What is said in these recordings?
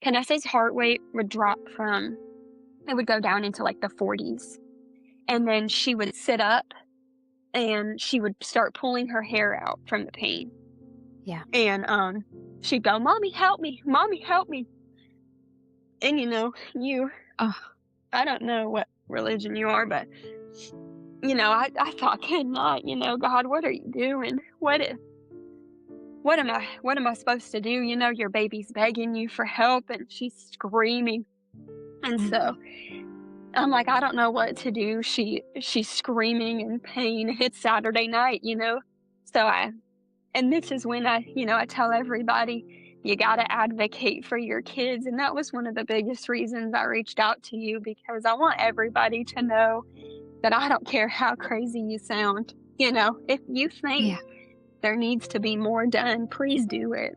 Kanessa's heart rate would drop it would go down into like the 40s. And then she would sit up and she would start pulling her hair out from the pain. Yeah. And she'd go, "Mommy, help me. Mommy, help me." And Oh, I don't know what religion you are, but I thought, good night, God, what are you doing? What am I supposed to do? Your baby's begging you for help and she's screaming. And so mhm. I'm like, I don't know what to do. She's screaming in pain. It's Saturday night. So and this is when I tell everybody you got to advocate for your kids. And that was one of the biggest reasons I reached out to you, because I want everybody to know that I don't care how crazy you sound. If you think Yeah. there needs to be more done, please do it.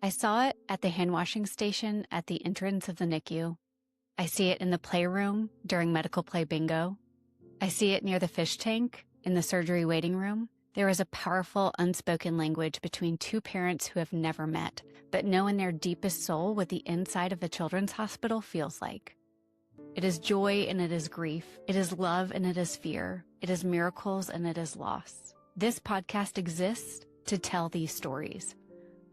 I saw it at the hand washing station at the entrance of the NICU. I see it in the playroom during medical play bingo. I see it near the fish tank in the surgery waiting room. There is a powerful unspoken language between two parents who have never met, but know in their deepest soul what the inside of a children's hospital feels like. It is joy and it is grief. It is love and it is fear. It is miracles and it is loss. This podcast exists to tell these stories.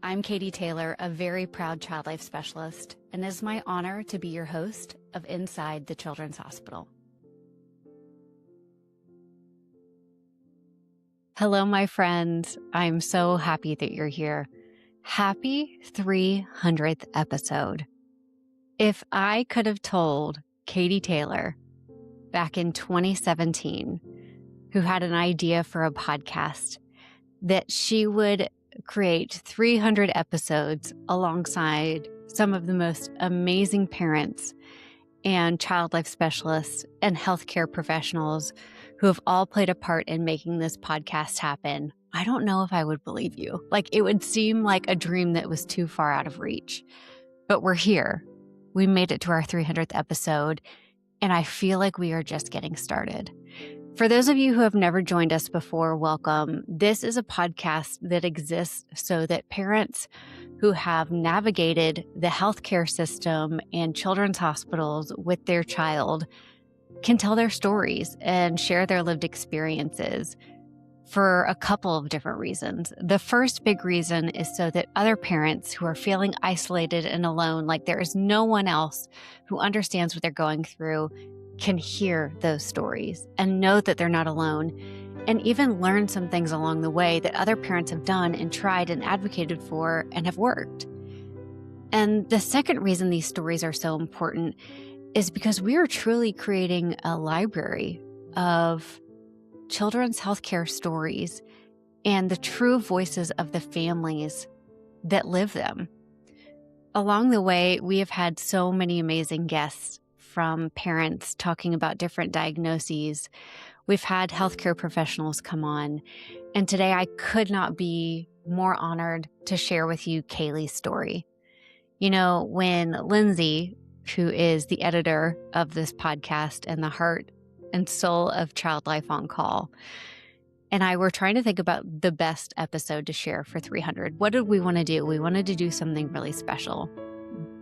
I'm Katie Taylor, a very proud child life specialist, and it is my honor to be your host of Inside the Children's Hospital. Hello, my friends. I'm so happy that you're here. Happy 300th episode. If I could have told Katie Taylor back in 2017, who had an idea for a podcast, that she would create 300 episodes alongside some of the most amazing parents and child life specialists and healthcare professionals who have all played a part in making this podcast happen, I don't know if I would believe you. Like, it would seem like a dream that was too far out of reach. But we're here. We made it to our 300th episode, and I feel like we are just getting started. For those of you who have never joined us before, welcome. This is a podcast that exists so that parents who have navigated the healthcare system and children's hospitals with their child can tell their stories and share their lived experiences for a couple of different reasons. The first big reason is so that other parents who are feeling isolated and alone, like there is no one else who understands what they're going through, can hear those stories and know that they're not alone, and even learn some things along the way that other parents have done and tried and advocated for and have worked. And the second reason these stories are so important is because we are truly creating a library of children's healthcare stories and the true voices of the families that live them. Along the way, we have had so many amazing guests, from parents talking about different diagnoses. We've had healthcare professionals come on. And today I could not be more honored to share with you Kaleigh's story. When Lindsay, who is the editor of this podcast and the heart and soul of Child Life on Call, and I were trying to think about the best episode to share for 300. What did we want to do? We wanted to do something really special.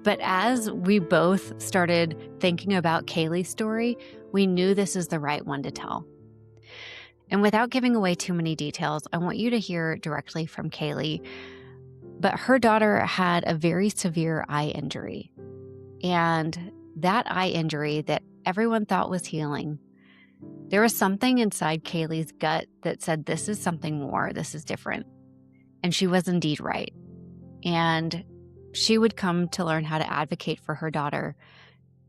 But as we both started thinking about Kaleigh's story, we knew this is the right one to tell. And without giving away too many details, I want you to hear directly from Kaleigh. But her daughter had a very severe eye injury. And that eye injury that everyone thought was healing, there was something inside Kaleigh's gut that said, this is something more, this is different. And she was indeed right. And she would come to learn how to advocate for her daughter,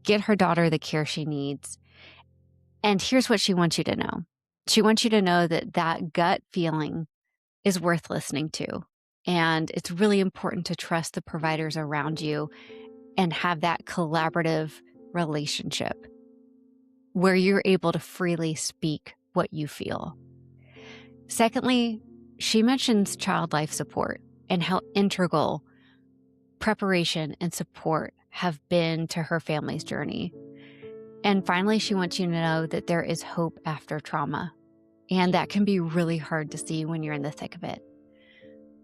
get her daughter the care she needs. And here's what she wants you to know. She wants you to know that that gut feeling is worth listening to. And it's really important to trust the providers around you and have that collaborative relationship where you're able to freely speak what you feel. Secondly, she mentions child life support and how integral preparation and support have been to her family's journey. And finally, she wants you to know that there is hope after trauma. And that can be really hard to see when you're in the thick of it.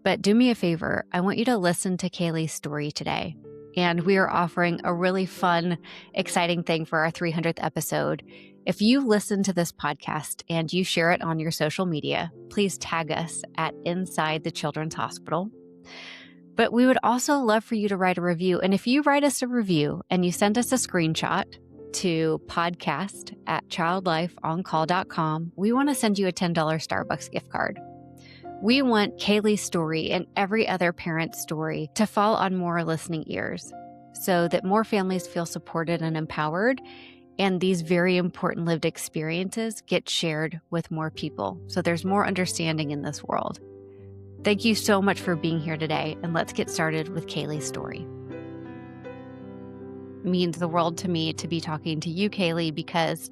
But do me a favor, I want you to listen to Kaleigh's story today. And we are offering a really fun, exciting thing for our 300th episode. If you listen to this podcast and you share it on your social media, please tag us at Inside the Children's Hospital. But we would also love for you to write a review. And if you write us a review and you send us a screenshot to podcast@childlifeoncall.com, we want to send you a $10 Starbucks gift card. We want Kaleigh's story and every other parent's story to fall on more listening ears so that more families feel supported and empowered, and these very important lived experiences get shared with more people so there's more understanding in this world. Thank you so much for being here today, and let's get started with Kaleigh's story. It means the world to me to be talking to you, Kaleigh, because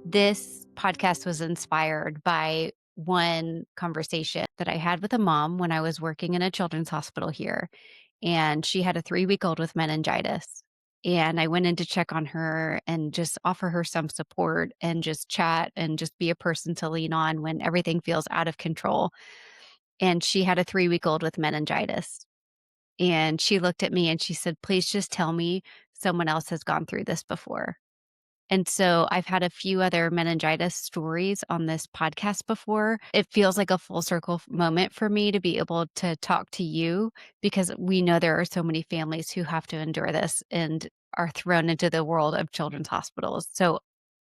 this podcast was inspired by one conversation that I had with a mom when I was working in a children's hospital here. And she had a 3-week-old with meningitis. And I went in to check on her and just offer her some support and just chat and just be a person to lean on when everything feels out of control. And she had a 3-week-old with meningitis. And she looked at me and she said, "Please just tell me someone else has gone through this before." And so I've had a few other meningitis stories on this podcast before. It feels like a full circle moment for me to be able to talk to you because we know there are so many families who have to endure this and are thrown into the world of children's hospitals. So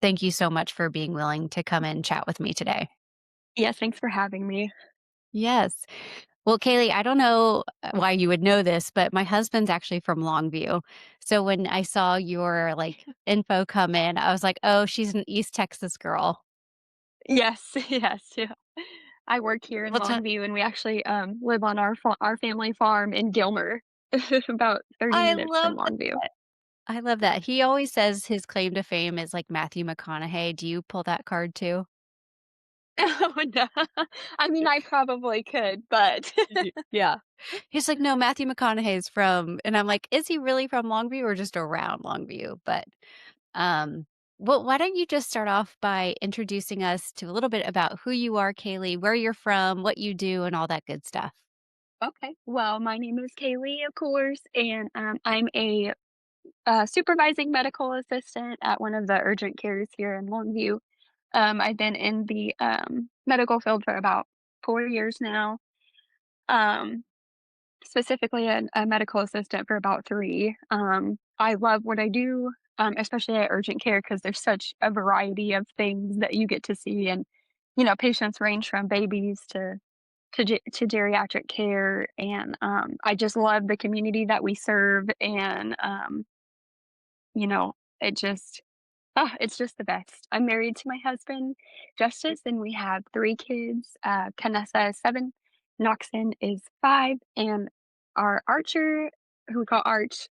thank you so much for being willing to come and chat with me today. Yes, thanks for having me. Yes. Well, Kaleigh, I don't know why you would know this, but my husband's actually from Longview. So when I saw your info come in, I was like, "Oh, she's an East Texas girl." Yes, yes, yeah. I work here in Well, Longview, and we actually, live on our family farm in Gilmer, about 30 I minutes from love Longview. that. I love that. He always says his claim to fame is like Matthew McConaughey. Do you pull that card too? Oh, no. I mean, I probably could, but Yeah. He's like, "No, Matthew McConaughey is from," and I'm like, "Is he really from Longview or just around Longview?" But Um, well, why don't you just start off by introducing us to a little bit about who you are, Kaleigh, where you're from, what you do, and all that good stuff. Okay. Well, my name is Kaylee, of course, and, I'm a, supervising medical assistant at one of the urgent cares here in Longview. I've been in the, medical field for about 4 years now. Um Specifically a medical assistant for about 3. I love what I do, especially at urgent care because there's such a variety of things that you get to see, and, patients range from babies to geriatric care, and, I just love the community that we serve, and, you know, it just it's just the best. I'm married to my husband, Justice, and we have 3 kids. Kanessa is 7, Noxon is 5, and our Archer, who we call Arch,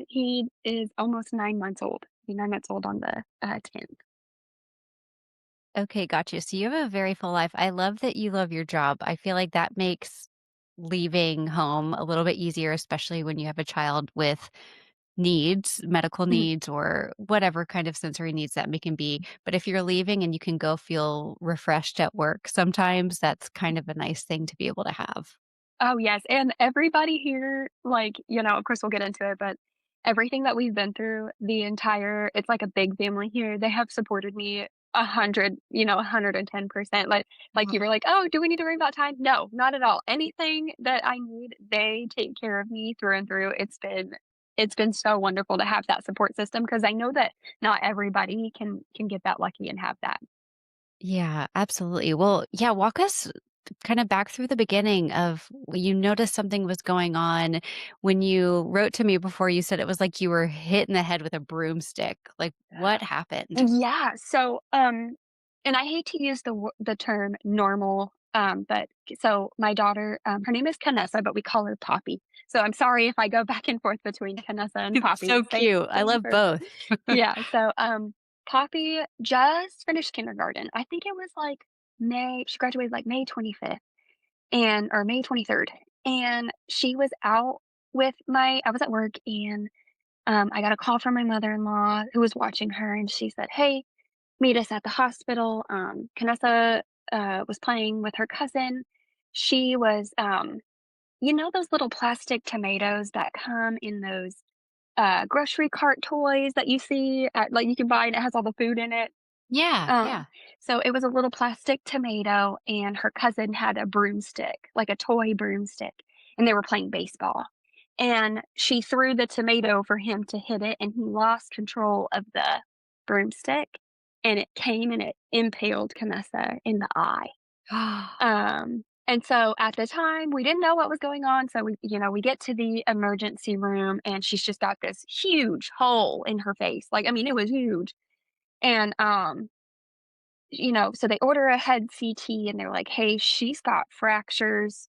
he is almost 9 months old. He'll be 9 months old on the, 10th. Okay, gotcha. So you have a very full life. I love that you love your job. I feel like that makes leaving home a little bit easier, especially when you have a child with needs, medical Mhm. needs, or whatever kind of sensory needs that may can be. But if you're leaving and you can go feel refreshed at work, sometimes that's kind of a nice thing to be able to have. Oh, yes, and everybody here, of course, we'll get into it, but everything that we've been through, it's like a big family here. They have supported me 110%. Like you were like, "Oh, do we need to worry about time?" No, not at all. Anything that I need, they take care of me through and through. It's been so wonderful to have that support system because I know that not everybody can get that lucky and have that. Yeah, absolutely. Well, yeah, walk us kind of back through the beginning of you noticed something was going on when you wrote to me before you said it was like you were hit in the head with a broomstick. Like what happened? Yeah, so, and I hate to use the term normal, but so my daughter, her name is Kanessa, but we call her Poppy. So I'm sorry if I go back and forth between Kanessa and It's Poppy, so cute. I same love person. both. Yeah, so, Poppy just finished kindergarten. I think it was, she graduated, May 25th or May 23rd, and she was out with my I was at work, and, I got a call from my mother-in-law who was watching her, and she said, "Hey, meet us at the hospital." Kanessa was playing with her cousin. she was, you know those little plastic tomatoes that come in those, grocery cart toys that you see at like, you can buy and it has all the food in it? Yeah, Um, yeah. so it was a little plastic tomato, and her cousin had a broomstick, like a toy broomstick, and they were playing baseball. And she threw the tomato for him to hit it, and he lost control of the broomstick, and it came and it impaled Kanessa in the eye. And so at the time, we didn't know what was going on. So we get to the emergency room, and she's just got this huge hole in her face. Like, I mean, it was huge. And so they order a head CT and they're like, "Hey, she's got fractures,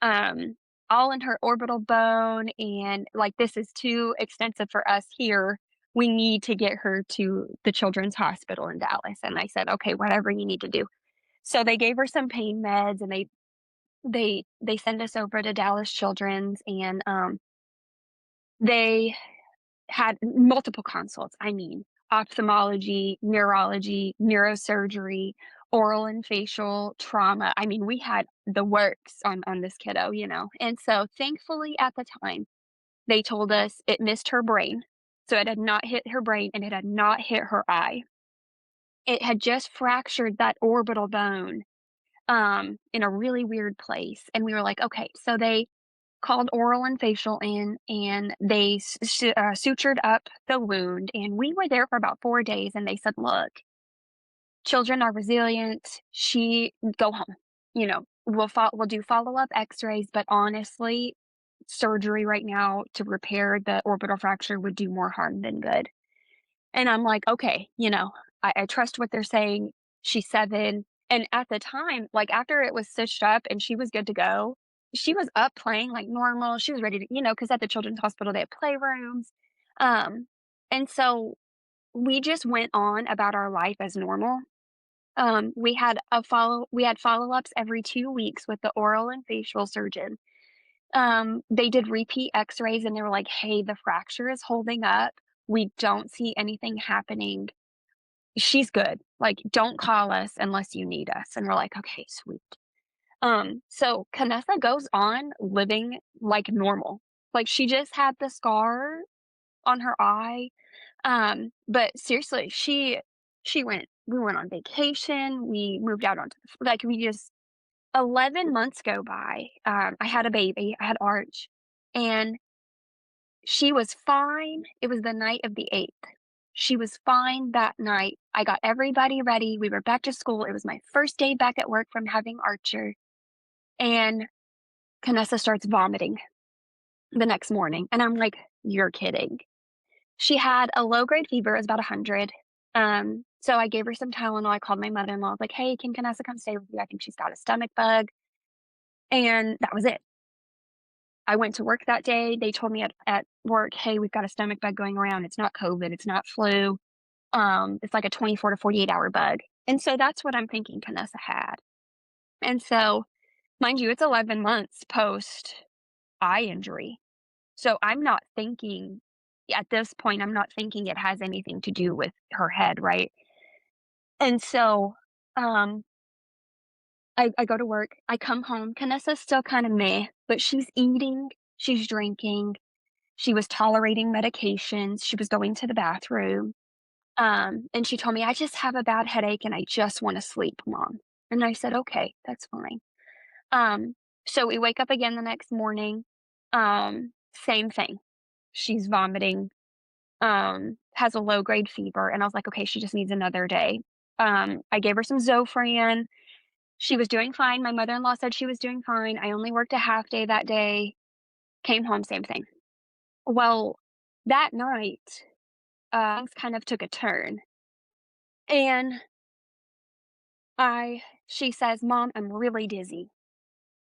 um, all in her orbital bone, and like this is too extensive for us here. We need to get her to the Children's Hospital in Dallas." And I said, "Okay, whatever you need to do." So they gave her some pain meds, and they send us over to Dallas Children's, and they had multiple consults. I mean, ophthalmology, neurology, neurosurgery, oral and facial trauma. I mean, we had the works on this kiddo. And so thankfully at the time, they told us it missed her brain. So it had not hit her brain and it had not hit her eye. It had just fractured that orbital bone in a really weird place. And we were like, okay, so they called oral and facial in, and they sutured up the wound, and we were there for about 4 days, and they said, "Look, children are resilient. She go home. We'll do follow-up X-rays, but honestly, surgery right now to repair the orbital fracture would do more harm than good." And I'm like, "Okay, I trust what they're saying. She's 7." And at the time, like, after it was stitched up and she was good to go, she was up playing like normal. She was ready to, because at the children's hospital, they have playrooms. Um, and so we just went on about our life as normal. We had follow-ups every 2 weeks with the oral and facial surgeon. They did repeat X-rays, and they were like, "Hey, the fracture is holding up. We don't see anything happening. She's good. Like, don't call us unless you need us." And we're like, "Okay, sweet." So Kanessa goes on living like normal. Like, she just had the scar on her eye. But seriously, we went on vacation, we moved out onto the like, we just 11 months go by. I had a baby, I had Arch, and she was fine. It was the night of the 8th. She was fine that night. I got everybody ready. We were back to school. It was my first day back at work from having Archer, and Kanessa starts vomiting the next morning, and I'm like, "You're kidding." She had a low-grade fever, it was about 100. So I gave her some Tylenol. I called my mother-in-law, I was like, "Hey, can Kanessa come stay with you? I think she's got a stomach bug." And that was it. I went to work that day. They told me at work, "Hey, we've got a stomach bug going around. It's not COVID, it's not flu. It's like a 24 to 48-hour bug." And so that's what I'm thinking Kanessa had. And so, mind you, it's 11 months post eye injury. So I'm not thinking at this point, I'm not thinking it has anything to do with her head, right? And so, um, I go to work, I come home, Kanessa's still kind of meh, but she's eating, she's drinking, she was tolerating medications, she was going to the bathroom. And she told me, "I just have a bad headache and I just wanna sleep, mom." And I said, "Okay, that's fine." Um, so we wake up again the next morning, same thing. She's vomiting, has a low grade fever, and I was like, "Okay, she just needs another day." I gave her some Zofran. She was doing fine. My mother-in-law said she was doing fine. I only worked a half day that day, came home, same thing. Well, that night, things kind of took a turn, and she says, "Mom, I'm really dizzy."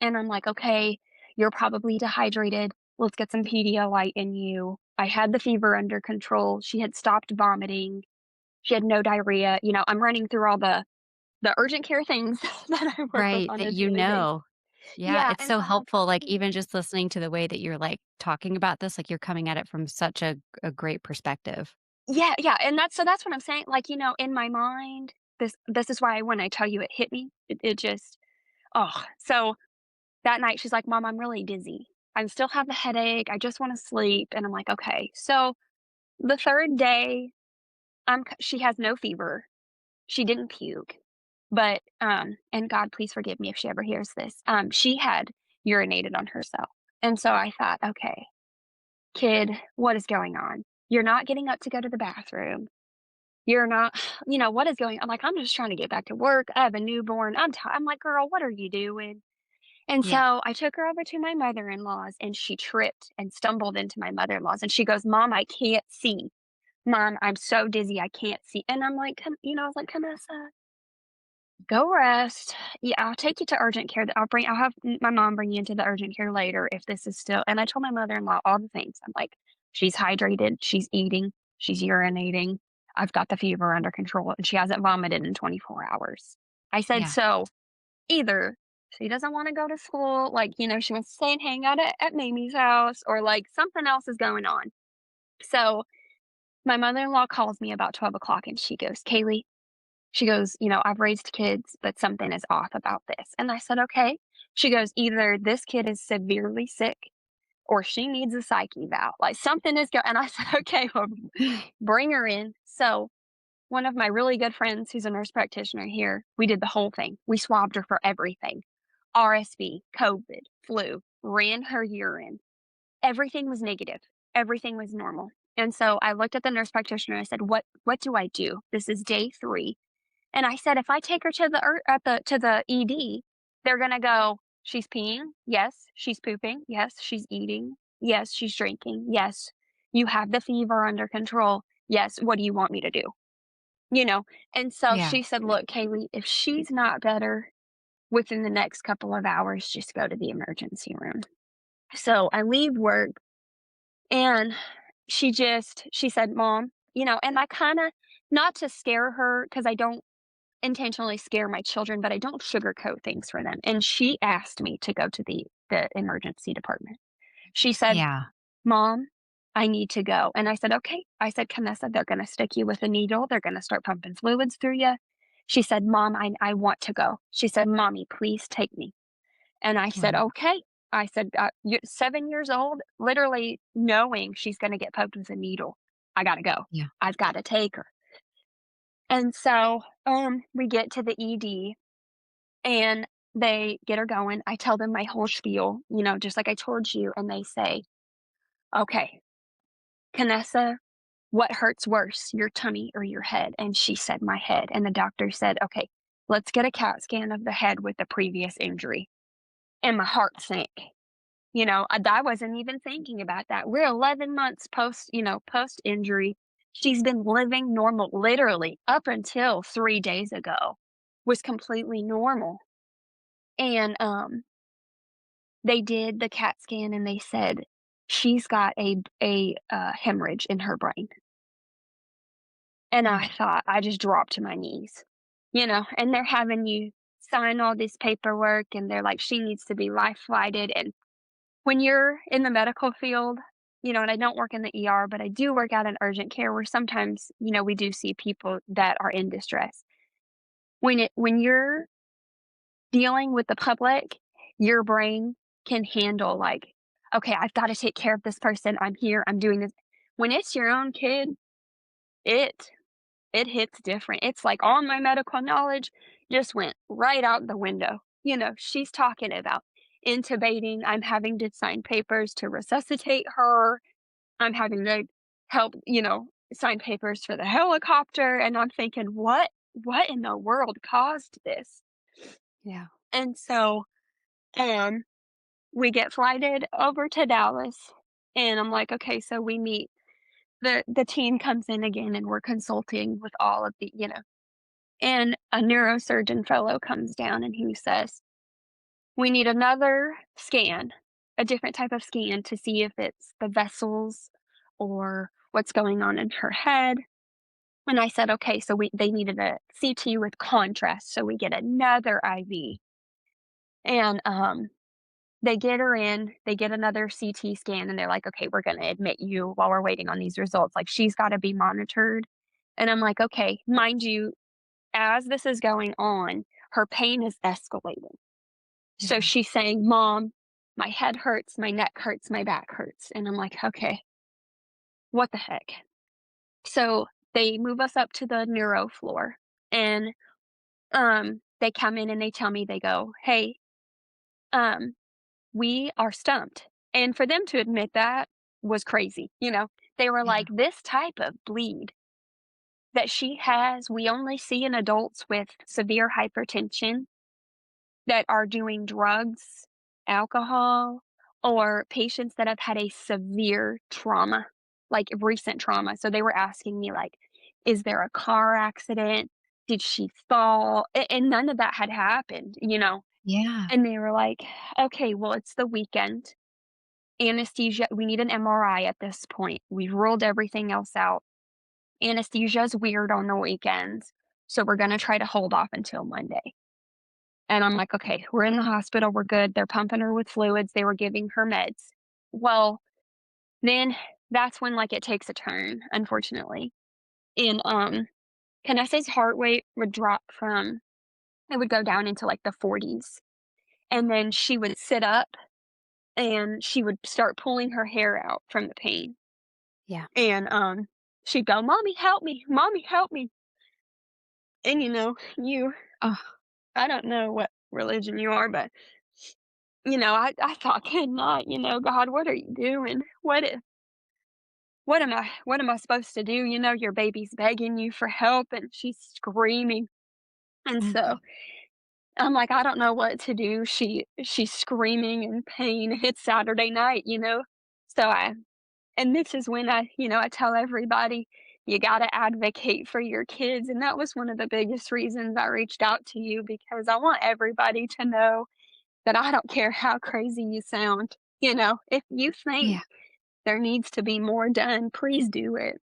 And I'm like, "Okay, you're probably dehydrated. Let's get some Pedialyte in you." I had the fever under control. She had stopped vomiting. She had no diarrhea. I'm running through all the urgent care things that I work with Right, on that a you daily basis. know. Yeah, Yeah, it's and so so I'm like, helpful, like, "Okay." even just listening to the way that you're, like, talking about this, like, you're coming at it from such a great perspective. Yeah, yeah, and that's what I'm saying, like, in my mind, this is why when I tell you it hit me, it just oh, so that night, she's like, "Mom, I'm really dizzy. I still have the headache. I just wanna sleep." And I'm like, "Okay." So, the 3rd day, she has no fever. She didn't puke, but, and God, please forgive me if she ever hears this, she had urinated on herself. And so I thought, "Okay, kid, what is going on? You're not getting up to go to the bathroom. You're not what is going on?" I'm like, "I'm just trying to get back to work. I have a newborn. I'm like, "Girl, what are you doing?" And Yeah. so I took her over to my mother-in-law's, and she tripped and stumbled into my mother-in-law's, and she goes, "Mom, I can't see. Mom, I'm so dizzy, I can't see." And I'm like, I was like, "Kanessa, go rest. Yeah, I'll take you to urgent care. I'll have my mom bring you into the urgent care later if this is still." And I told my mother-in-law all the things. I'm like, "She's hydrated, she's eating, she's urinating. I've got the fever under control, and she hasn't vomited in 24 hours." I said, Yeah. "So, either she doesn't wanna go to school, like, she wants to stay and hang out at Mamie's house, or, like, something else is going on." So, my mother-in-law calls me about 12 o'clock, and she goes, "Kaleigh," she goes, "I've raised kids, but something is off about this." And I said, "Okay." She goes, "Either this kid is severely sick or she needs a psych eval, like, something is going." And I said, "Okay, well, bring her in." So, one of my really good friends who's a nurse practitioner here, we did the whole thing. We swabbed her for everything. RSV, COVID, flu, ran her urine. Everything was negative. Everything was normal. And so I looked at the nurse practitioner and I said, "What do I do? This is day 3." And I said, "If I take her to the ED, they're gonna go, 'She's peeing? Yes. She's pooping? Yes. She's eating? Yes. She's drinking? Yes. You have the fever under control? Yes. What do you want me to do?'" You know? And so Yeah. she said, "Look, Kaleigh, if she's not better within the next couple of hours, just go to the emergency room." So I leave work, and she said, "Mom," and I kinda, not to scare her, because I don't intentionally scare my children, but I don't sugarcoat things for them. And she asked me to go to the emergency department. She said, Yeah. "Mom, I need to go." And I said, "Okay." I said, "Kanessa, they're gonna stick you with a needle. They're gonna start pumping fluids through you." She said, "Mom, I want to go." She said, "Mommy, please take me." And I said, Right. "Okay." I said, "You're 7 years old, literally knowing she's gonna get poked with a needle. I gotta go. Yeah. I've gotta take her." And so, we get to the ED, and they get her going. I tell them my whole spiel, just like I told you, and they say, "Okay, Kanessa, what hurts worse, your tummy or your head?" And she said, "My head." And the doctor said, "Okay, let's get a CAT scan of the head with the previous injury." And my heart sank. I wasn't even thinking about that. We're 11 months post injury. She's been living normal, literally up until 3 days ago, was completely normal. And they did the CAT scan, and they said she's got a hemorrhage in her brain. And I Mm. thought, I just dropped to my knees, and they're having you sign all this paperwork, and they're like, "She needs to be life flighted." And when you're in the medical field, and I don't work in the ER, but I do work out in urgent care where sometimes, we do see people that are in distress. When you're dealing with the public, your brain can handle, like, "Okay, I've gotta take care of this person. I'm here. I'm doing this." When it's your own kid, it it hits different. It's like all my medical knowledge just went right out the window. She's talking about intubating. I'm having to sign papers to resuscitate her. I'm having to help, sign papers for the helicopter. And I'm thinking, what in the world caused this? Yeah. And so, um, we get flighted over to Dallas, and I'm like, "Okay," so we meet. The team comes in again, and we're consulting with all of and a neurosurgeon fellow comes down, and he says, "We need another scan, a different type of scan, to see if it's the vessels or what's going on in her head." And I said, "Okay." So they needed a CT with contrast, so we get another IV. And they get her in, they get another CT scan, and they're like, "Okay, we're gonna admit you while we're waiting on these results. Like, she's gotta be monitored." And I'm like, "Okay." Mind you, as this is going on, her pain is escalating. So Yeah. she's saying, "Mom, my head hurts, my neck hurts, my back hurts." And I'm like, "Okay, what the heck?" So they move us up to the neuro floor, and they come in and they tell me, they go, "Hey, um, we are stumped." And for them to admit that was crazy. They were Yeah. like, "This type of bleed that she has, we only see in adults with severe hypertension that are doing drugs, alcohol, or patients that have had a severe trauma, like recent trauma." So they were asking me, like, "Is there a car accident? Did she fall?" And none of that had happened. Yeah. And they were like, "Okay, well, it's the weekend. Anesthesia, we need an MRI at this point. We've ruled everything else out. Anesthesia is weird on the weekends, so we're gonna try to hold off until Monday." And I'm like, "Okay, we're in the hospital, we're good." They're pumping her with fluids, they were giving her meds. Well, then that's when, like, it takes a turn, unfortunately. And, Kanessa's heart rate would drop from it would go down into, like, the 40s, and then she would sit up, and she would start pulling her hair out from the pain. Yeah. And, she'd go, "Mommy, help me. Mommy, help me." And, Oh, I don't know what religion you are, but, I thought, "Good night, God, what are you doing? What am I supposed to do?" Your baby's begging you for help, and she's screaming. And so mhm. I'm like, "I don't know what to do." She's screaming in pain. It's Saturday night. So and this is when I tell everybody, you gotta advocate for your kids. And that was one of the biggest reasons I reached out to you, because I want everybody to know that I don't care how crazy you sound. If you think Yeah. there needs to be more done, please do it.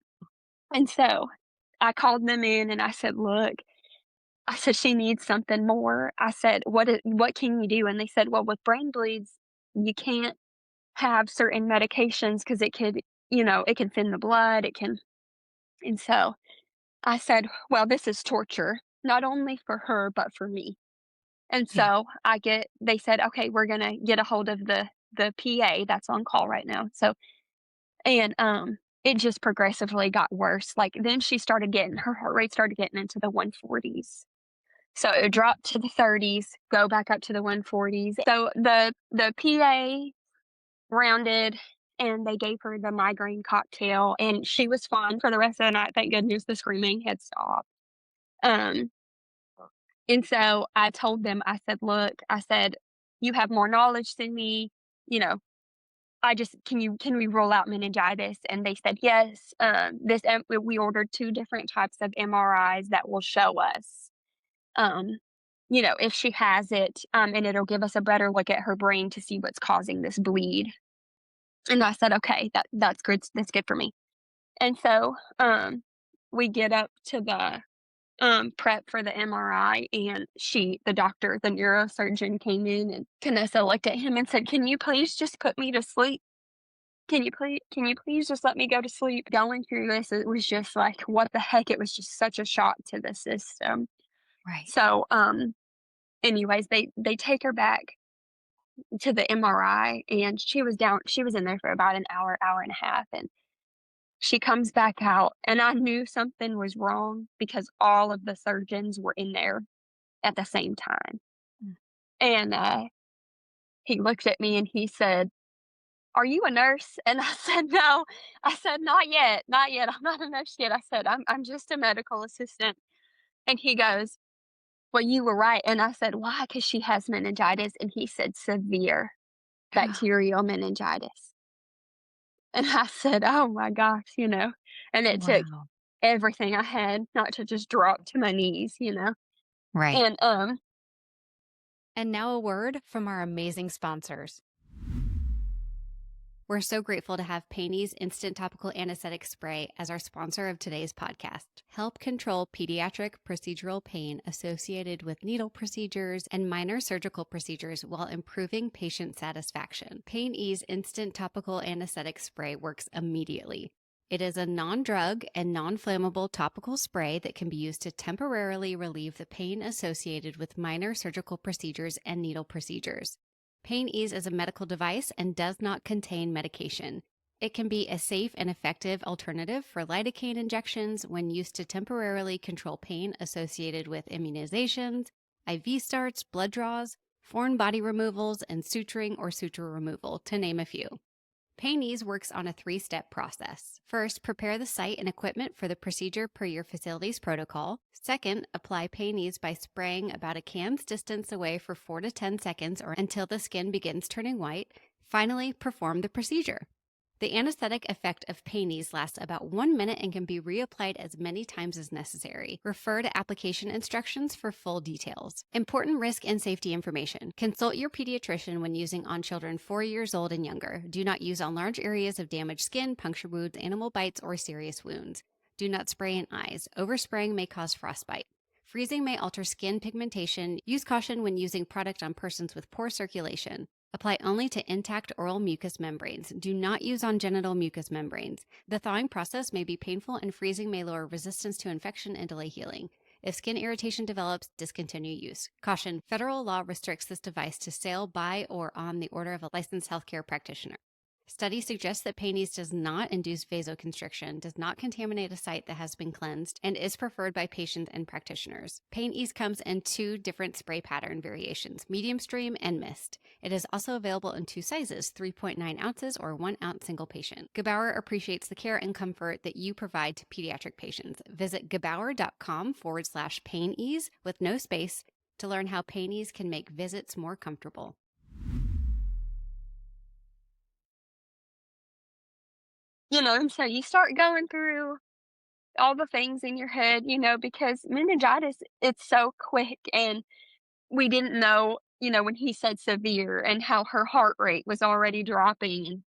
And so I called them in and I said, "Look," I said, "she needs something more." I said, what can you do?" And they said, "Well, with brain bleeds, you can't have certain medications because it can thin the blood. It can." And so I said, "Well, this is torture, not only for her, but for me." And Yeah. so they said, "Okay, we're gonna get a hold of the PA that's on call right now." So, and it just progressively got worse. Like, then her heart rate started getting into the 140s. So it dropped to the 30s, go back up to the 140s. So the PA rounded, and they gave her the migraine cocktail, and she was fine for the rest of the night. Thank goodness the screaming had stopped. Um, and so I told them, I said, "Look," I said, "you have more knowledge than me. You know, can we rule out meningitis?" And they said, "Yes." We ordered two different types of MRIs that will show us, um, if she has it, and it'll give us a better look at her brain to see what's causing this bleed. And I said, "Okay, that's good. That's good for me." And so, we get up to the prep for the MRI, and the doctor, the neurosurgeon came in, and Kanessa looked at him and said, "Can you please just put me to sleep? Can you please just let me go to sleep?" Going through this, it was just like, what the heck? It was just such a shock to the system. Right. So, anyways, they take her back to the MRI, and she was in there for about an hour, hour and a half, and she comes back out, and I knew something was wrong because all of the surgeons were in there at the same time. Mm. And, he looked at me and he said, "Are you a nurse?" And I said, "No." I said, "Not yet, not yet. I'm not a nurse yet." I said, "I'm just a medical assistant." And he goes, "Well, you were right." And I said, "Why?" "'Cause she has meningitis." And he said, "Severe bacterial meningitis." And I said, "Oh my gosh." And it took Wow. everything I had not to just drop to my knees. Right. And, And now a word from our amazing sponsors. We're so grateful to have Paineys Instant Topical Anesthetic Spray as our sponsor of today's podcast. Help control pediatric procedural pain associated with needle procedures and minor surgical procedures while improving patient satisfaction. Paineys Instant Topical Anesthetic Spray works immediately. It is a non-drug and non-flammable topical spray that can be used to temporarily relieve the pain associated with minor surgical procedures and needle procedures. Pain Ease is a medical device and does not contain medication. It can be a safe and effective alternative for lidocaine injections when used to temporarily control pain associated with immunizations, IV starts, blood draws, foreign body removals, and suturing or suture removal, to name a few. Pain Ease works on a 3-step process. First, prepare the site and equipment for the procedure per your facility's protocol. Second, apply Pain Ease by spraying about a can's distance away for 4 to 10 seconds or until the skin begins turning white. Finally, perform the procedure. The anesthetic effect of Pain Ease lasts about 1 minute and can be reapplied as many times as necessary. Refer to application instructions for full details. Important risk and safety information. Consult your pediatrician when using on children 4 years old and younger. Do not use on large areas of damaged skin, puncture wounds, animal bites, or serious wounds. Do not spray in eyes. Overspraying may cause frostbite. Freezing may alter skin pigmentation. Use caution when using product on persons with poor circulation. Apply only to intact oral mucous membranes. Do not use on genital mucous membranes. The thawing process may be painful and freezing may lower resistance to infection and delay healing. If skin irritation develops, discontinue use. Caution: federal law restricts this device to sale by or on the order of a licensed healthcare practitioner. Studies suggest that Pain Ease does not induce vasoconstriction, does not contaminate a site that has been cleansed, and is preferred by patients and practitioners. Pain Ease comes in 2 different spray pattern variations, medium stream and mist. It is also available in 2 sizes, 3.9 ounces or 1 ounce single patient. Gebauer appreciates the care and comfort that you provide to pediatric patients. Visit gebauer.com/pain ease with no space to learn how Pain Ease can make visits more comfortable. And so you start going through all the things in your head, because meningitis, it's so quick, and we didn't know, when he said severe and how her heart rate was already dropping,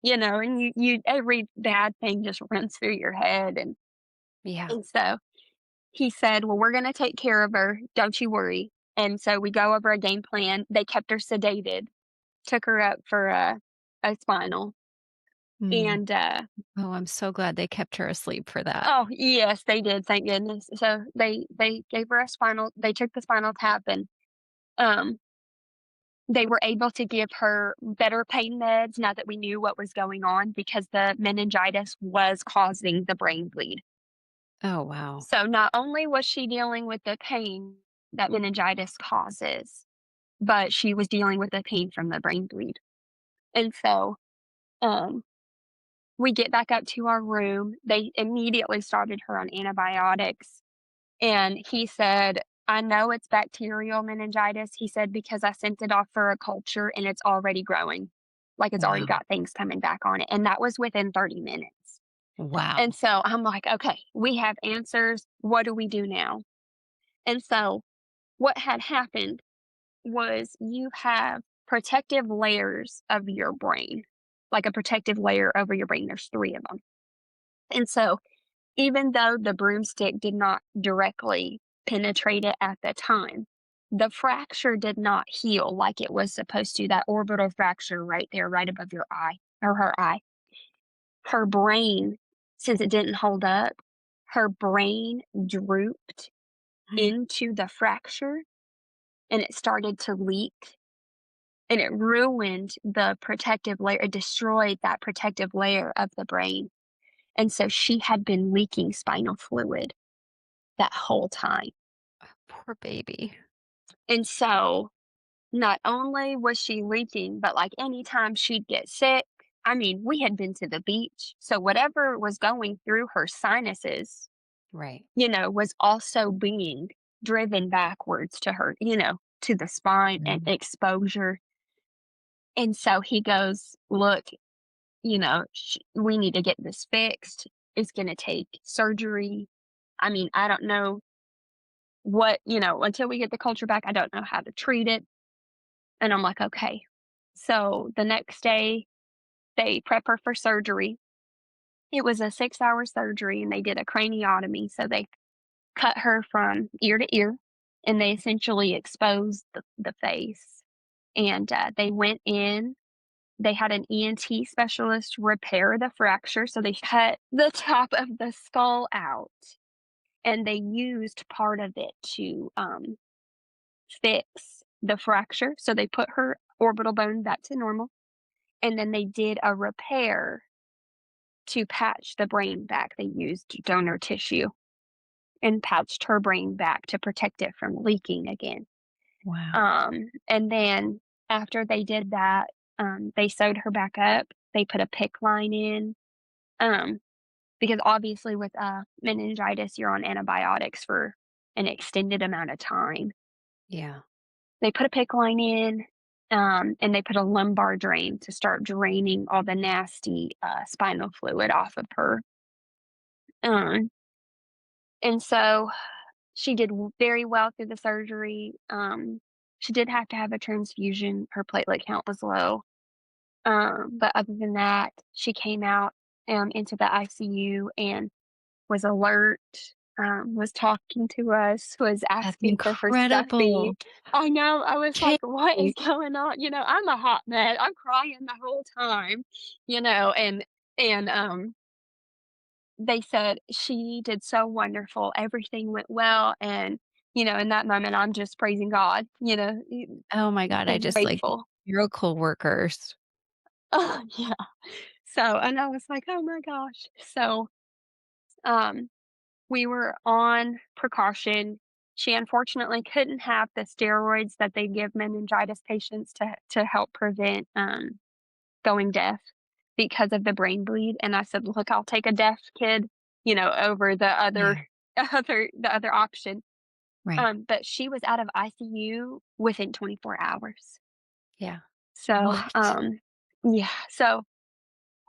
and you every bad thing just runs through your head, and Yeah. and so he said, "Well, we're gonna take care of her, don't you worry." And so we go over a game plan. They kept her sedated, took her up for a spinal, Mm. and, Oh, I'm so glad they kept her asleep for that. oh, yes, they did, thank goodness. So they gave her a spinal they took the spinal tap, and, um, they were able to give her better pain meds now that we knew what was going on because the meningitis was causing the brain bleed. Oh, wow. So not only was she dealing with the pain that meningitis causes, but she was dealing with the pain from the brain bleed. And so, um, we get back up to our room. They immediately started her on antibiotics. And he said, "I know it's bacterial meningitis," he said, "because I sent it off for a culture and it's already growing. Like, it's already Wow. got things coming back on it." And that was within 30 minutes. And Wow. so I'm like, "Okay, we have answers. What do we do now?" And so what had happened was you have protective layers of your brain, like a protective layer over your brain. There's 3 of them. And so even though the broomstick did not directly penetrate it at the time, the fracture did not heal like it was supposed to. That orbital fracture right there, right above your eye or her eye. Her brain, since it didn't hold up, her brain drooped into the fracture and it started to leak, and it ruined the protective layer. It destroyed that protective layer of the brain. And so she had been leaking spinal fluid that whole time. Poor baby. And so not only was she leaking, but like anytime she'd get sick, I mean, we had been to the beach. So whatever was going through her sinuses, Right. was also being driven backwards to her, to the spine and Mm. exposure. And so he goes, "Look, we need to get this fixed. It's going to take surgery. I mean, I don't know until we get the culture back, I don't know how to treat it." And I'm like, "Okay." So the next day, they prep her for surgery. It was a 6-hour surgery and they did a craniotomy. So they cut her from ear to ear and they essentially exposed the face. And they went in they had an ENT specialist repair the fracture, so they cut the top of the skull out, and they used part of it to, fix the fracture, so they put her orbital bone back to normal, and then they did a repair to patch the brain back. They used donor tissue and patched her brain back to protect it from leaking again. Wow. And then after they did that, they sewed her back up. They put a PICC line in, um, because obviously with meningitis, you're on antibiotics for an extended amount of time. Yeah. They put a PICC line in, and they put a lumbar drain to start draining all the nasty spinal fluid off of her. Um, and so she did very well through the surgery. She did have to have a transfusion. Her platelet count was low. But other than that, she came out into the ICU and was alert, was talking to us, was That's asking for her stuffy. incredible. I know. I was like, what is Kaleigh. going on? I'm a hot mess. I'm crying the whole time, and they said she did so wonderful. Everything went well. And, in that moment, I'm just praising God, Oh my god, I and just, like, grateful. miracle workers. Oh, yeah. So, and I was like, oh my gosh. So, um, we were on precaution. She unfortunately couldn't have the steroids that they give meningitis patients to help prevent going deaf because of the brain bleed. And I said, look, I'll take a deaf kid, over the other Yeah. the other option. Right. But she was out of ICU within 24 hours. Yeah. So, What? yeah. So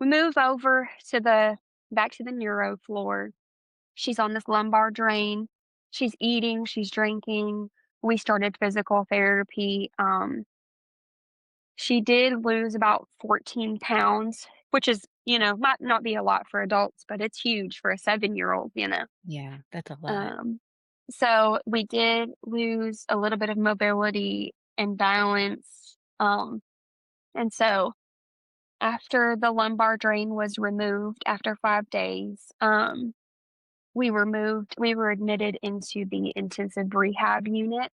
we move over to the back to the neuro floor. She's on this lumbar drain. She's eating, she's drinking. We started physical therapy. She did lose about 14 pounds, which is, might not be a lot for adults, but it's huge for a 7-year old. Yeah, that's a lot. Um, so we did lose a little bit of mobility and balance. And so after the lumbar drain was removed after 5 days, we were admitted into the intensive rehab unit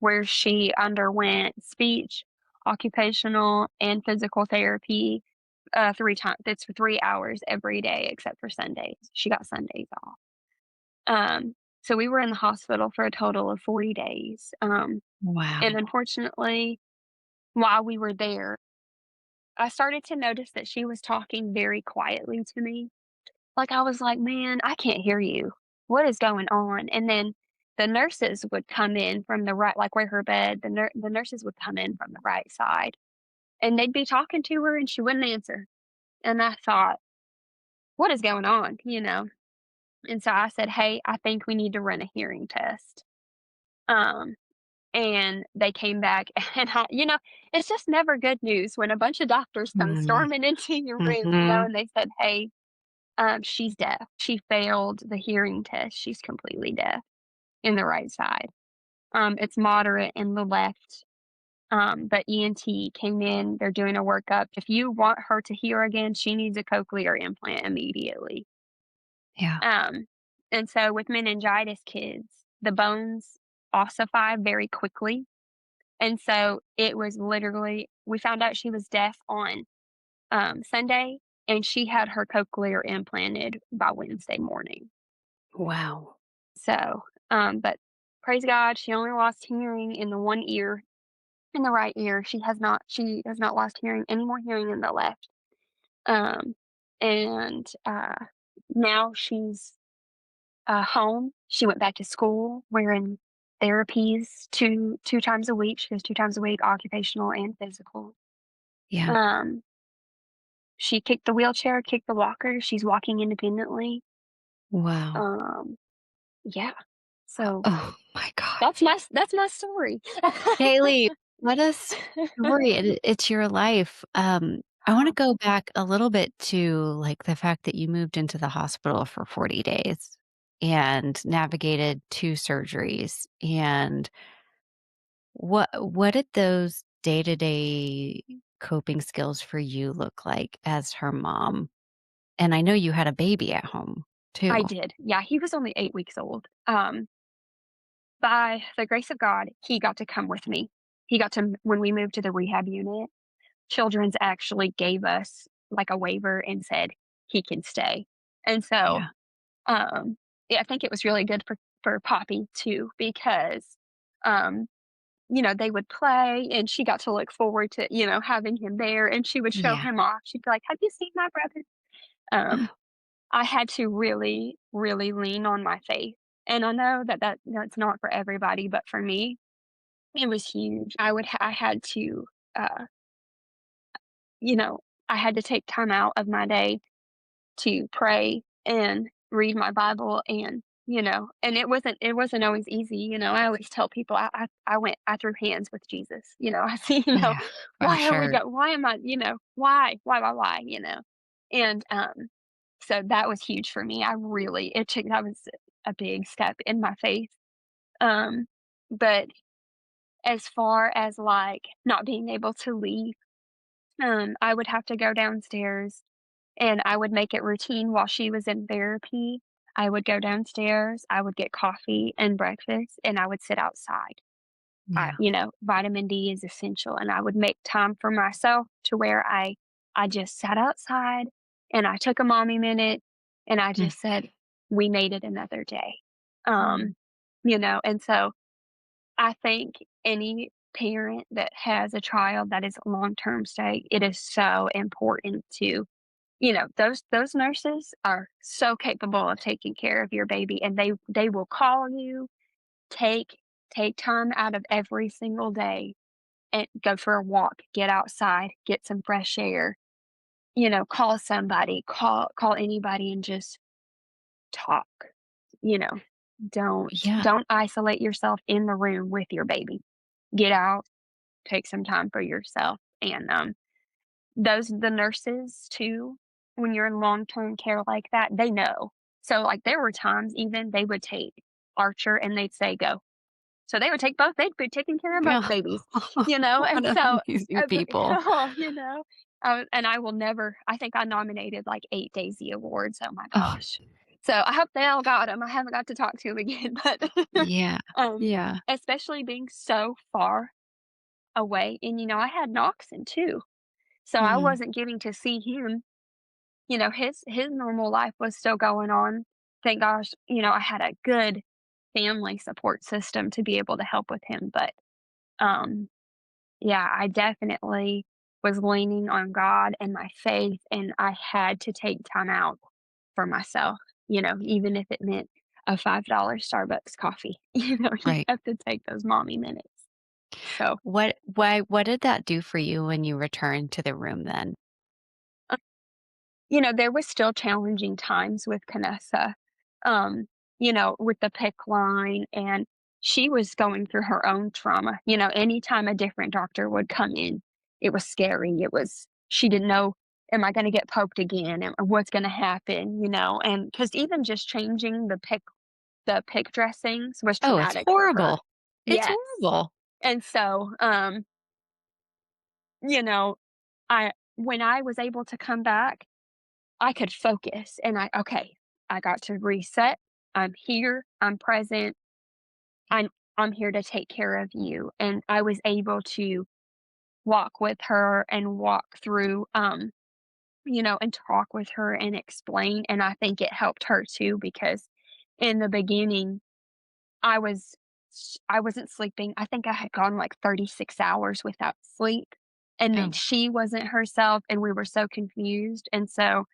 where she underwent speech, occupational, and physical therapy 3 times. It's for 3 hours every day except for Sundays. She got Sundays off. So we were in the hospital for a total of 40 days. And Wow. unfortunately, while we were there, I started to notice that she was talking very quietly to me. Like, I was like, "Man, I can't hear you. What is going on?" And then the nurses would come in from the right, like, where her bed, the nurses would come in from the right side, and they'd be talking to her, and she wouldn't answer. And I thought, "What is going on?" And so I said, "Hey, I think we need to run a hearing test." Um, and they came back, and it's just never good news when a bunch of doctors come Mm. storming into your room, Mhm. and they said, "Hey, she's deaf. She failed the hearing test. She's completely deaf in the right side. It's moderate in the left. But ENT came in. They're doing a workup. If you want her to hear again, she needs a cochlear implant immediately." Yeah. Um, and so with meningitis kids, the bones ossify very quickly. And so it was literally, we found out she was deaf on Sunday, and she had her cochlear implanted by Wednesday morning. Wow. So, but praise God, she only lost hearing in the one ear, in the right ear. She has not lost hearing, any more hearing in the left. Um, and now she's home. She went back to school. We're in therapies two times a week. She goes 2 times a week, occupational and physical. Yeah. Um, she kicked the wheelchair, kicked the walker. She's walking independently. Wow. Um, yeah. So Oh my gosh. that's my story. Kaleigh, what a story. It's your life. I wanna Oh, go back a little bit to, like, the fact that you moved into the hospital for 40 days and navigated 2 surgeries, and what did those day-to-day coping skills for you look like as her mom? And I know you had a baby at home too. I did. Yeah, he was only 8 weeks old. By the grace of God, he got to come with me. He got to when we moved to the rehab unit, Children's actually gave us, like, a waiver and said, "He can stay." And so, Yeah. um, yeah, I think it was really good for Poppy too because, um, they would play and she got to look forward to, having him there, and she would show Yeah. him off. She'd be like, "Have you seen my brother?" Um, I had to really, really lean on my faith, and I know that's not for everybody, but for me, it was huge. I had to, uh, you know, I had to take time out of my day to pray and read my Bible and it wasn't always easy, I always tell people I threw hands with Jesus, I see, Yeah. I'm sure. why am I, why, and so that was huge for me. That was a big step in my faith. Um but as far as like not being able to leave, I would have to go downstairs and I would make it routine while she was in therapy. I would go downstairs, I would get coffee and breakfast, and I would sit outside. Yeah. Vitamin D is essential, and I would make time for myself to where I just sat outside and I took a mommy minute and I Mm. just said, "We made it another day." Mm. Um, and so I think any parent that has a child that is long-term stay, it is so important to those nurses are so capable of taking care of your baby, and they will call you, take take time out of every single day and go for a walk, get outside, get some fresh air, call somebody, call anybody and just talk, you know. Yeah. Don't isolate yourself in the room with your baby. Get out, take some time for yourself, and, the nurses too, when you're in long-term care like that, they know. So, like, there were times even they would take Archer and they'd say, "Go." So they would take both they'd be taking care of both Yeah. babies, What and so amazing every people. and I will never I think I nominated, like, 8 Daisy Awards, oh my Oh, gosh. So I hope they all got them. I haven't got to talk to them again, but, yeah. um, Yeah. especially being so far away, and, I had Noxon too. So I Mhm. wasn't getting to see him, his normal life was still going on. Thank gosh, I had a good family support system to be able to help with him, but, um, yeah, I definitely was leaning on God and my faith, and I had to take time out for myself, even if it meant a $5 Starbucks coffee, you Right. have to take those mommy minutes. So What did that do for you when you returned to the room then? There was still challenging times with Kanessa, with the PIC line, and she was going through her own trauma. Anytime a different doctor would come in, it was scary. She didn't know, am I going to get poked again? What's going to happen? And because even just changing the PIC dressings was Oh, it's traumatic for her. horrible. It's Yes. horrible. And so, you know, when I was able to come back, I could focus and okay, I got to reset. I'm here. I'm present. I'm I'm here to take care of you. And I was able to walk with her and walk through and talk with her and explain, and I think it helped her too because in the beginning I wasn't sleeping. I think I had gone like 36 hours without sleep, and then Oh, she wasn't herself and we were so confused. And so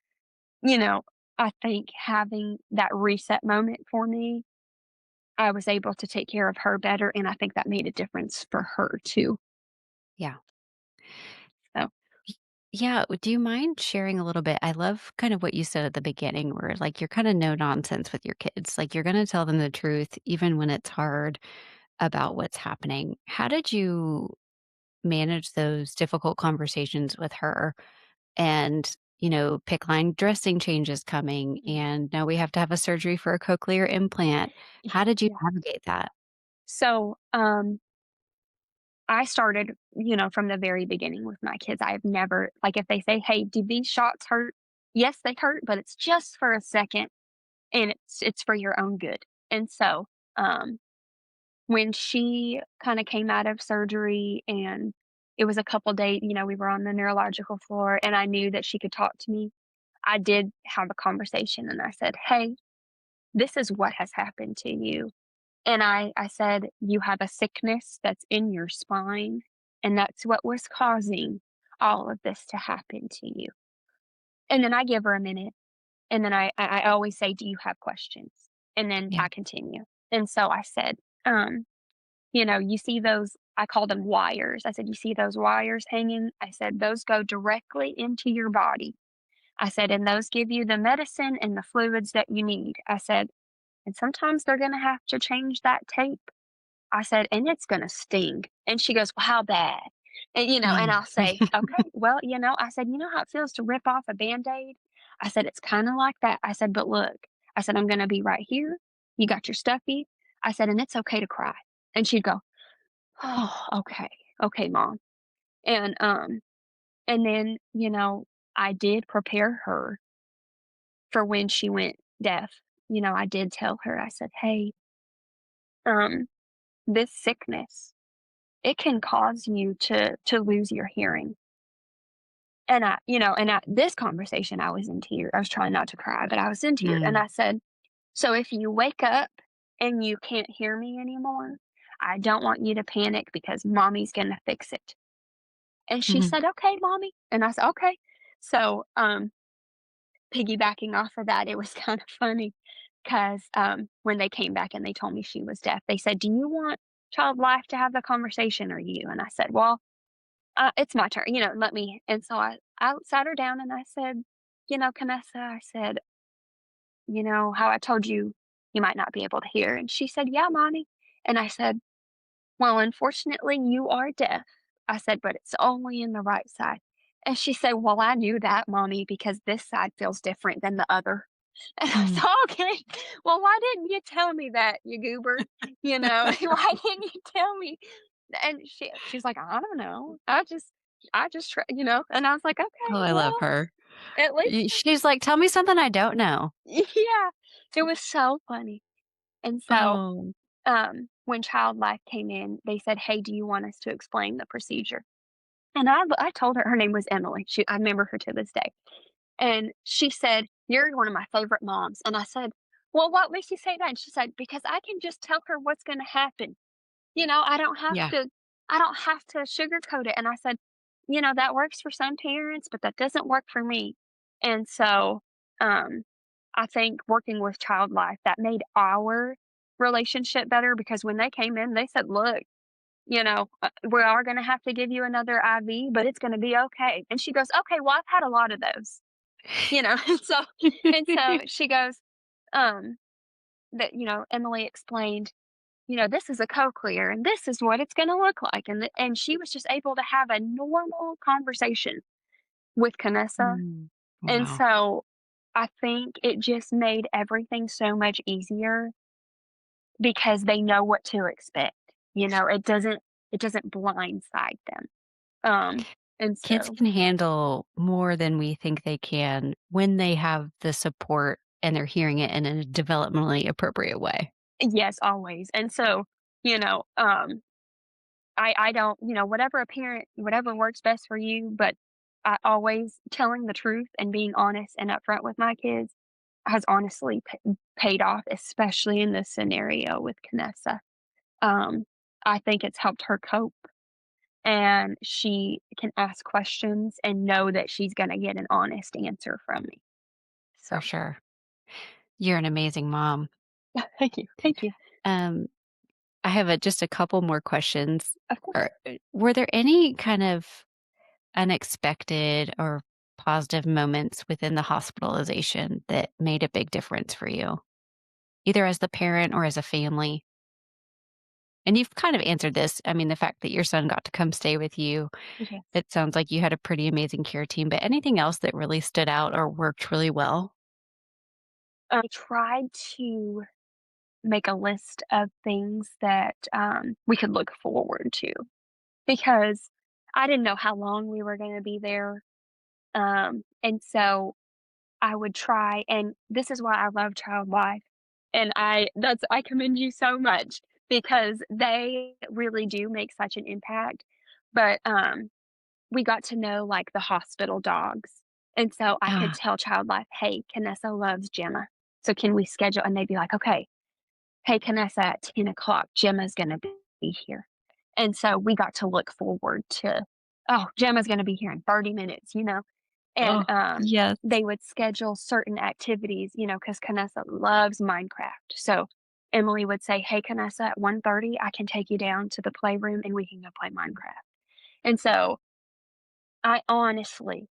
you know, I think having that reset moment for me, I was able to take care of her better, and I think that made a difference for her too. yeah. So, Yeah, do you mind sharing a little bit? I love kind of what you said at the beginning where like you're kind of no nonsense with your kids. Like you're going to tell them the truth even when it's hard about what's happening. How did you manage those difficult conversations with her and, PIC line dressing changes coming and now we have to have a surgery for a cochlear implant. How did you yeah. navigate that? So, I started, from the very beginning with my kids. I have never like, if they say, "Hey, do these shots hurt?" Yes, they hurt, but it's just for a second, and it's for your own good. And so, um, when she kinda came out of surgery and it was a couple days, we were on the neurological floor and I knew that she could talk to me, I did have a conversation and I said, "Hey, this is what has happened to you." And I said, "You have a sickness that's in your spine, and that's what was causing all of this to happen to you." And then I give her a minute, and then I always say, "Do you have questions?" And then Yeah. I continue. And so I said, "You see those," I call them wires. I said, "You see those wires hanging?" I said, "Those go directly into your body." I said, "And those give you the medicine and the fluids that you need." I said, "And sometimes they're gonna have to change that tape." I said, "And it's gonna sting." And she goes, "Well, how bad?" And Mm. I'll say, "Okay, well," I said, "You know how it feels to rip off a Band-Aid?" I said, "It's kinda like that." I said, "But look," I said, "I'm gonna be right here. You got your stuffy." I said, "And it's okay to cry." And she'd go, "Oh, okay. Okay, mom." And, and then, I did prepare her for when she went deaf. I did tell her, I said, "Hey, um, this sickness, it can cause you to lose your hearing." And at this conversation, I was in tears. I was trying not to cry, but I was in tears. And Mm. I said, "So if you wake up and you can't hear me anymore, I don't want you to panic because mommy's gonna fix it." And she Mhm. said, "Okay, mommy." And I said, "Okay." So, piggybacking off of that, it was kind of funny because when they came back and they told me she was deaf, they said, "Do you want Child Life to have the conversation or you?" And I said, "Well, it's my turn, let me." And so I sat her down and I said, "Kanessa," I said, "how I told you you might not be able to hear." And she said, "Yeah, mommy." And I said, "Well, unfortunately, you are deaf." I said, "But it's only in the right side." And she said, "Well, I knew that, mommy, because this side feels different than the other." And I Mm. said, "Okay, well, why didn't you tell me that, you goober? Why didn't you tell me?" And she's like, "I don't know. I just try," and I was like, Oh, "Okay, I love well, her. at least." She's like, "Tell me something I don't know." Yeah, it was so funny. And so, Oh. when Child Life came in, they said, "Hey, do you want us to explain the procedure?" And I told her name was Emily. I remember her to this day. And she said, "You're one of my favorite moms." And I said, "Well, what makes you say that?" And she said, "Because I can just tell her what's gonna happen. I don't have Yeah. to sugarcoat it." And I said, "That works for some parents, but that doesn't work for me." And so, um, I think working with Child Life, that made our relationship better because when they came in, they said, "Look, we are gonna have to give you another IV, but it's gonna be okay." And she goes, "Okay, well, I've had a lot of those." And so she goes, um, that, Emily explained, "This is a cochlear and this is what it's gonna look like." And she was just able to have a normal conversation with Kanessa. Mm. And Wow. so I think it just made everything so much easier because they know what to expect. It doesn't blindside them. Um, and Kids so can handle more than we think they can when they have the support and they're hearing it in a developmentally appropriate way. yes, always. And so, you know, um, I don't, whatever works best for you, but I always telling the truth and being honest and upfront with my kids has honestly paid off, especially in this scenario with Kanessa. Um, I think it's helped her cope and she can ask questions and know that she's going to get an honest answer from me. So, For sure. You're an amazing mom. thank you. Thank you. Um, I have just a couple more questions. Of course. Were there any kind of unexpected or positive moments within the hospitalization that made a big difference for you, either as the parent or as a family? And you've kind of answered this. I mean, the fact that your son got to come stay with you, Yes. it sounds like you had a pretty amazing care team, but anything else that really stood out or worked really well? I tried to make a list of things that we could look forward to. because I didn't know how long we were gonna be there, and so I would try, and this is why I love Child Life, and I commend you so much because they really do make such an impact, but, we got to know, like, the hospital dogs, and so I could Ah, tell Child Life, "Hey, Kanessa loves Gemma, so can we schedule," and they'd be like, "Okay, hey, Kanessa, at 10 o'clock, Gemma's gonna be here." And so we got to look forward to, "Oh, Gemma's gonna be here in 30 minutes," you know? And, oh, yes. they would schedule certain activities, because Kanessa loves Minecraft. So Emily would say, "Hey, Kanessa, at 1:30, I can take you down to the playroom and we can go play Minecraft." And so I honestly,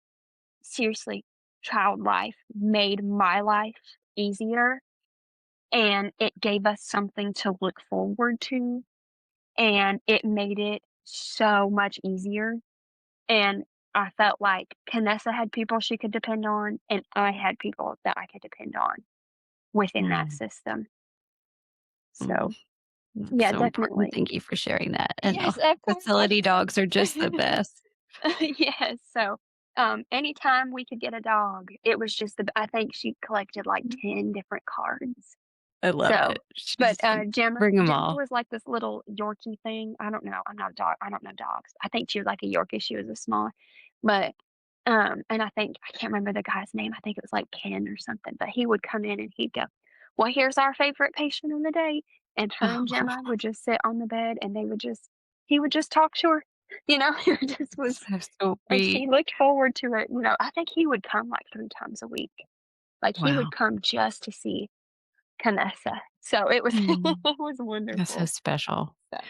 seriously, Child Life made my life easier, and it gave us something to look forward to, and it made it so much easier, and I felt like Kanessa had people she could depend on, and I had people that I could depend on within that Mm, system. mm, So, that's yeah, so important. definitely. Thank you for sharing that. And, oh, Yes, of facility course. dogs are just the best. Yes, so, anytime we could get a dog, it was just I think she collected, like, 10 different cards. I love So, it. but, She's Gemma bring them Gemma all. was like this little Yorkie thing. I don't know, I'm not a dog I don't know dogs. I think she was like a Yorkie, she was a small, but, and I can't remember the guy's name, I think it was like Ken or something, but he would come in and he'd go, "Well, here's our favorite patient of the day," and her and Gemma would just sit on the bed and he would just talk to her, it just was, So and sweet. she looked forward to it, I think he would come like 3 times a week. Like, he would Wow. come just to see Kanessa. So it was Mm, it was that's so wonderful. special. So,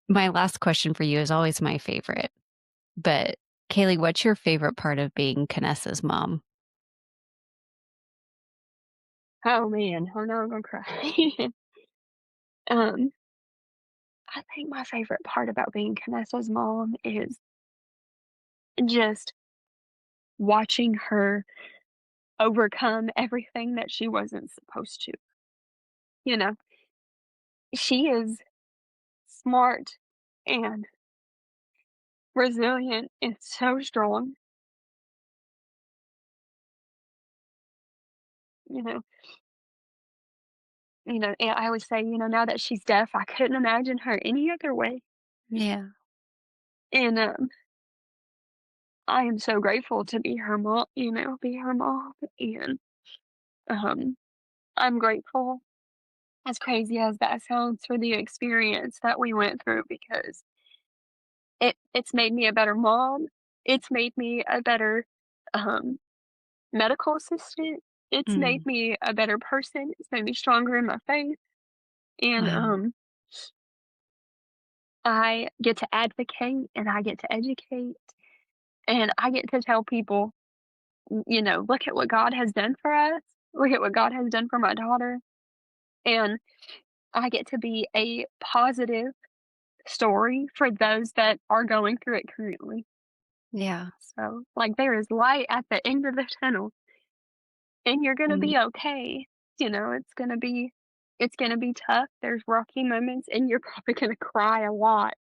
My last question for you is always my favorite. But Kaylee, what's your favorite part of being Kanessa's mom? oh man, oh no, I'm gonna cry. Um, I think my favorite part about being Kanessa's mom is just watching her overcome everything that she wasn't supposed to. You know, she is smart and resilient and so strong, you know. And I always say, now that she's deaf, I couldn't imagine her any other way. Yeah. And I am so grateful to be her mom, be her mom. And um, I'm grateful, as crazy as that sounds, for the experience that we went through because it's made me a better mom. It's made me a better um, medical assistant. It's made Mm, me a better person. It's made me stronger in my faith. And wow. I get to advocate and I get to educate and I get to tell people, look at what God has done for us. Look at what God has done for my daughter. And I get to be a positive story for those that are going through it currently. Yeah. So, like, there is light at the end of the tunnel, and you're gonna Mm, be okay. It's gonna be tough. There's rocky moments, and you're probably gonna cry a lot.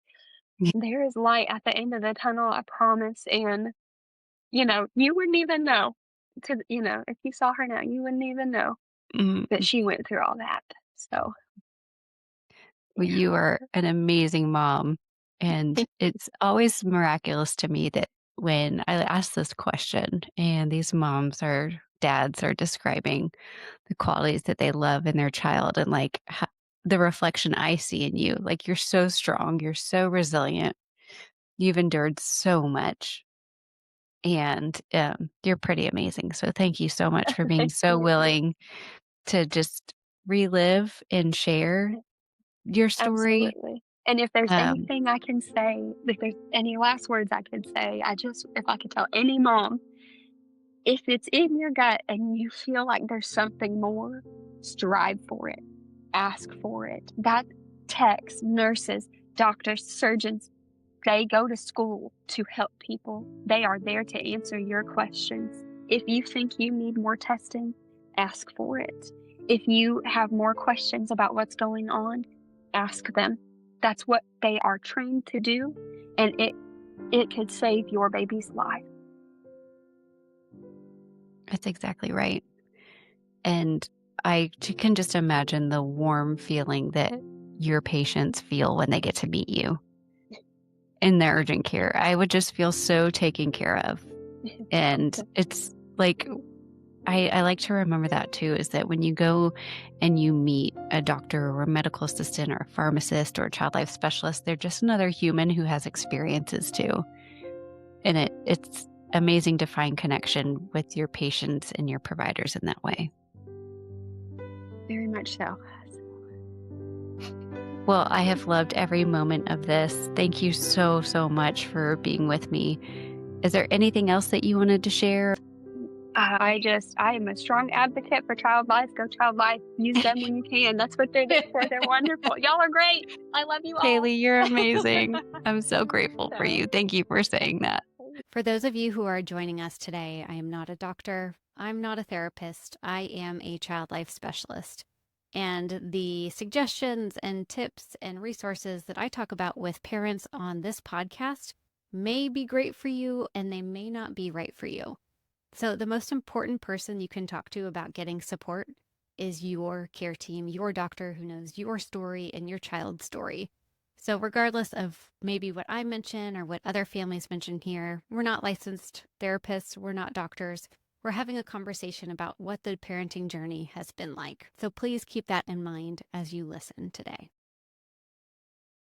yeah. There is light at the end of the tunnel, I promise. And you wouldn't even know. If you saw her now, you wouldn't even know that Mm. she went through all that. So, Well, yeah. you are an amazing mom. And it's always miraculous to me that when I ask this question and these moms or dads are describing the qualities that they love in their child and like the reflection I see in you, like you're so strong, you're so resilient, you've endured so much, and you're pretty amazing. So thank you so much for being Thank so you. willing to just relive and share your story. Absolutely. And if there's Um, anything I can say, if there's any last words I could say, if I could tell any mom, if it's in your gut and you feel like there's something more, strive for it, ask for it. That techs, nurses, doctors, surgeons, they go to school to help people. They are there to answer your questions. If you think you need more testing, ask for it. If you have more questions about what's going on, ask them. that's what they are trained to do, and it could save your baby's life. That's exactly right. And can just imagine the warm feeling that your patients feel when they get to meet you in the urgent care. I would just feel so taken care of. And it's like, I like to remember that too, is that when you go and you meet a doctor or a medical assistant or a pharmacist or a child life specialist, they're just another human who has experiences too. And it's amazing to find connection with your patients and your providers in that way. Very much so. Well, I have loved every moment of this. Thank you so, so much for being with me. Is there anything else that you wanted to share? I am a strong advocate for child life. Go child life. Use them when you can. That's what they're there for. They're wonderful. Y'all are great. I love you all. Kaleigh, you're amazing. I'm so grateful for So, you. Thank you for saying that. For those of you who are joining us today, I am not a doctor. I'm not a therapist. I am a child life specialist. And the suggestions and tips and resources that I talk about with parents on this podcast may be great for you and they may not be right for you. So, the most important person you can talk to about getting support is your care team, your doctor who knows your story and your child's story. So, regardless of maybe what I mention or what other families mention here, we're not licensed therapists, we're not doctors. We're having a conversation about what the parenting journey has been like. So, please keep that in mind as you listen today.